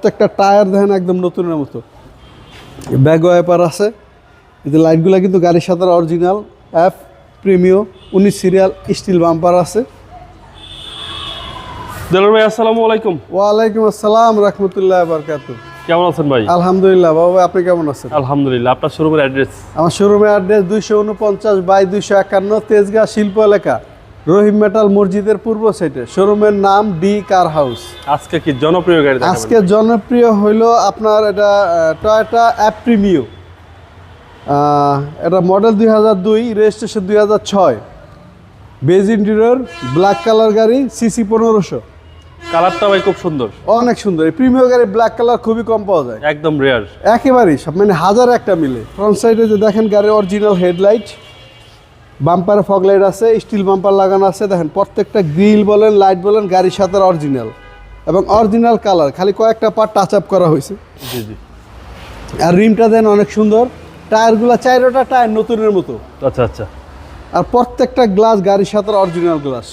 প্রত্যেকটা টায়ার দেখেন একদম নতুনের মতো। ব্যাক ওয়াইপার আছে, এই যে লাইটগুলো কিন্তু গাড়ির সাথে original F Premio 19 serial still bumper আছে। দেলোয়ার ভাই আসসালামু আলাইকুম। ওয়ালাইকুম আসসালাম রাহমাতুল্লাহি ওয়া বারাকাতুহু। কেমন আছেন ভাই? আলহামদুলিল্লাহ বাবা, আপনি কেমন আছেন? আলহামদুলিল্লাহ। আপনার শোরুমের অ্যাড্রেস? আমার শোরুমের অ্যাড্রেস 249/251 তেজগাঁ শিল্প এলাকা, রহিম মেটাল মসজিদের পূর্ব সাইডে। শোরুমের নাম ডি কার হাউস। আজকে কি জনপ্রিয় গাড়ি দেখাবেন? আজকে জনপ্রিয় হইলো আপনার এটা টয়োটা অ্যাপ প্রিমিও। এটা model 2002, registration 2006, beige interior, black colour গাড়ি, সিসি 1500। কালারটা ভাই খুব সুন্দর, অনেক সুন্দর। এই প্রিমিও গাড়ি ব্ল্যাক কালার খুবই কম পাওয়া যায়, একদম রেয়ার একেবারেই সব, মানে হাজার একটা মিলে। ফ্রন্ট সাইডে যে দেখেন গাড়ির অরিজিনাল হেডলাইট, বাম্পারে ফগ লাইট আছে, স্টিল বাম্পার লাগানো আছে। দেখেন প্রত্যেকটা গ্রিল বলেন লাইট বলেন গাড়ির সাথে অরিজিনাল এবং অরিজিনাল কালার, খালি কয়েকটা পার্ট টাচ আপ করা হয়েছে। জি জি। আর রিমটা দেন অনেক সুন্দর, টায়ারগুলো চারোটা টায়ার নতুনের মতো। আচ্ছা আচ্ছা। আর প্রত্যেকটা গ্লাস গাড়ির সাথে অরিজিনাল গ্লাস,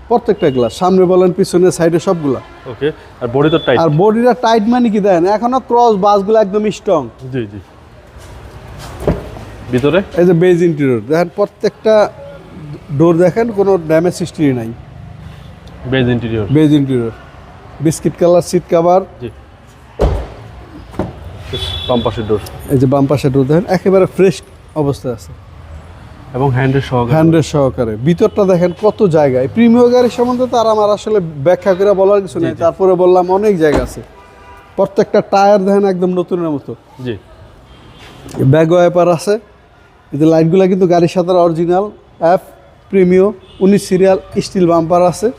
প্রত্যেকটা গ্লাস, সামনে বলেন পিছনে সাইডে সবগুলা। ওকে। আর বডি তো টাইট। আর বডিটা টাইট মানে কি দেন এখনো ক্রস বাসগুলো একদম স্ট্রং। জি জি। ভিতরে এই যে বেজ ইন্টেরিয়র দেখেন, প্রত্যেকটা ডোর দেখেন কোনো ড্যামেজ হিস্ট্রি নাই। Beige interior. Beige interior, biscuit colour seat cover. জি। বাম পাশের ডোর এই যে বাম পাশে ডোর দেখেন একেবারে ফ্রেশ অবস্থায় আছে এবং হ্যান্ডেল সহকারে। হ্যান্ডেল সহকারে। ভিতরটা দেখেন কত জায়গায়। প্রিমিয়ার গাড়ির সম্বন্ধে তো আর আমার আসলে ব্যাখ্যা করে বলার কিছু নেই, তারপরে বললাম অনেক জায়গা আছে। প্রত্যেকটা টায়ার দেখেন একদম নতুনের মতো। জি। ব্যাক ওয়াইপার আছে, এই যে লাইটগুলো কিন্তু গাড়ির সাথে original F Premio 19 serial still bumper আছে।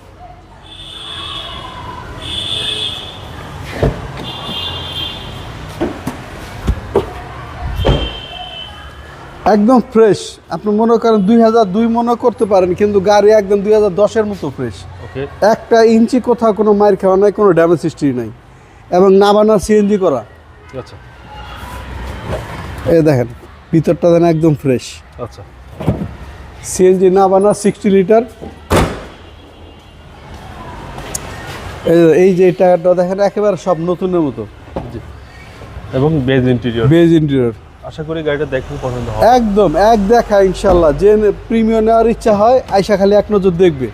একদম ফ্রেশ। আপনি মনে করেন 2002 মনে করতে পারেন, কিন্তু গাড়ি একদম 2010-এর মতো ফ্রেশ। ওকে। একটা ইঞ্চি কোথাও কোনো মাইর খাওয়া নাই, কোনো ড্যামেজ হিস্ট্রি নাই, এবং নাবানার সিএনজি করা। আচ্ছা এই দেখেন ভিতরটা দেন একদম ফ্রেশ। আচ্ছা। সিএনজি নাবানা 60 লিটার। এই যে টায়ারটা দেখেন একেবারে সব নতুনের মতো। জি। এবং বেজ ইন্টেরিয়র। Beige interior. আশা করি গাড়িটা দেখলে পছন্দ হবে। একদম এক দেখা ইনশাল্লাহ। যে প্রিমিয়াম নেওয়ার ইচ্ছা হয় আইসা খালি এক নজর দেখবে।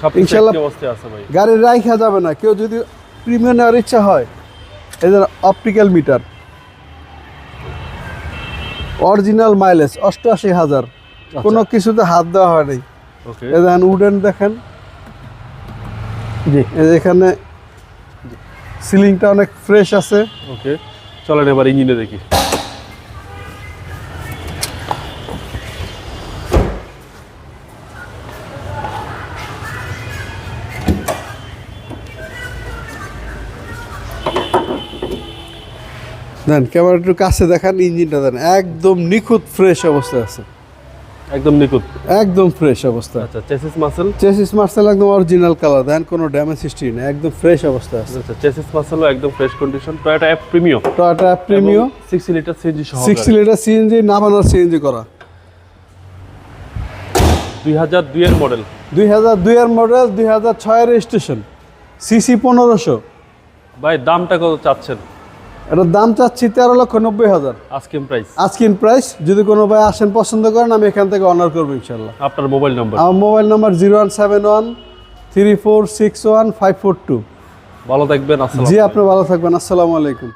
সব ইনশাআল্লাহ কি অবস্থায় আছে ভাই? গাড়ি রাইখা যাবে না। কেউ যদি প্রিমিয়াম নেওয়ার ইচ্ছা হয়, এই যে অপটিক্যাল মিটার, অরিজিনাল মাইলেজ 88,000, কোনো কিছুতে হাত দেওয়া হয় নাই। ওকে। এই দেখেন উডেন দেখেন, জি। এখানে সিলিংটা অনেক ফ্রেশ আছে। ওকে, চলেন এবার ইঞ্জিনে দেখি। দেন ক্যামেরা একটু কাছে দেখান, ইঞ্জিনটা দেন একদম নিখুঁত ফ্রেশ অবস্থায় আছে, একদম নিখুঁত। একদম ফ্রেশ অবস্থা। আচ্ছা, চেসিস মাসেল। চেসিস মার্সেল একদম অরিজিনাল কালার, দেন কোনো ড্যামেজ হিস্ট্রি নেই, একদম ফ্রেশ অবস্থায় আছে। আচ্ছা, চেসিস মাসেলও একদম fresh condition. Toyota F Premio. Toyota Premio 60 litre CNG সহ। 60 লিটার সিএনজি, নাবানার সিএনজি করা। 2002 এর মডেল। 2002 এর মডেল, 2006 এর রেজিস্ট্রেশন, সিসি 1500। ভাই দামটা কত চাচ্ছেন? এটার দাম চাচ্ছি 13,90,000 আস্কিং প্রাইস। আজকিন প্রাইস। যদি কোনো ভাই আসেন পছন্দ করেন, আমি এখান থেকে অনার করবো ইনশাল্লাহ। আপনার মোবাইল নাম্বার? আমার মোবাইল নাম্বার 01713461 542। ভালো থাকবেন। আসসালাম। জি, আপনি ভালো থাকবেন। আসসালামু আলাইকুম।